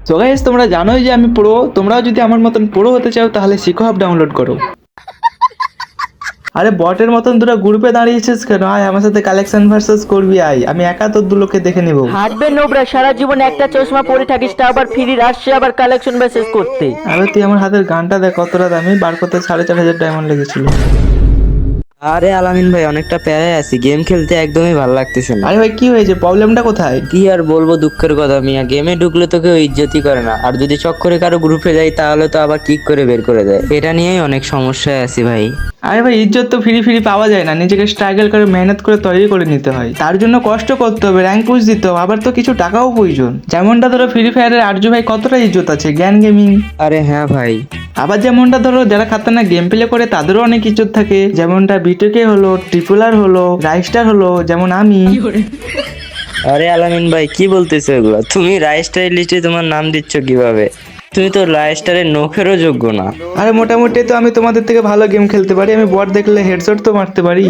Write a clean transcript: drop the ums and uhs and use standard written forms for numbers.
So guys, তোমরা জানোই যে আমি প্রো। তোমরাও যদি আমার মতন প্রো হতে চাও তাহলে শিখো হাব ডাউনলোড করো। আরে বটের মতন দুটো গ্রুপে দাঁড়িয়েছিস কেন? আয় আমার সাথে কালেকশন ভার্সেস করবি, আয় আমি একা তোর দুলোকে দেখে নেবো। হাঁটবে নোবরা, সারা জীবন একটা চশমা পরে থাকিস, তা আবার ফিরি আসছে আবার কালেকশন মেসেজ করতে। আরে তুই আমার হাতের গানটা দেখ কতটা দামি, বার করতে 4,500 ডায়মন্ড লেগেছিল। আরে আলামিন ভাই, অনেকটা প্যারায় আছি, গেম খেলতে একদমই ভালো লাগতেছে না। আরে ভাই কি হয়েছে, প্রবলেমটা কোথায়? কি আর বলবো, দুঃখের কথা মিয়া, গেমে ঢুকলে তো কেউ ইজ্জতই করে না, আর যদি চক্করে কারো গ্রুপে যাই তাহলে তো আবার কিক করে বের করে দেয়। এটা নিয়েই অনেক সমস্যায় আছি ভাই। আরে ভাই, ইজ্জত তো ফ্রি ফ্রি পাওয়া যায় না, নিজেকে স্ট্রাগল করে মেহনত করে তৈরি করে নিতে হয়। তার জন্য কষ্ট করতে হবে, র্যাঙ্ক পুশ দিতে হবে, আবার তো কিছু টাকাও প্রয়োজন। যেমনটা ধরো ফ্রি ফায়ারের আরজু ভাই কতটা ইজ্জত আছে, জ্ঞান গেমিং। আরে হ্যাঁ ভাই। আবার যেমনটা ধরো যারা খাতারনাক গেম প্লে করে তাদেরও অনেক ইজ্জত থাকে, যেমনটা বিটেকে হলো, ট্রিপুলার হলো, রাইস্টার হলো, যেমন আমি। আরে আলামিন ভাই, কি বলতেছো এগুলো? তুমি রাইস্টারের লিস্টে তোমার নাম দিচ্ছ কিভাবে? তুমি তো রাইস্টারের নখেরও যোগ্য না। আরে মোটামুটি তো আমি তোমাদের থেকে ভালো গেম খেলতে পারি, আমি বট দেখলে হেডশট তো মারতে পারি।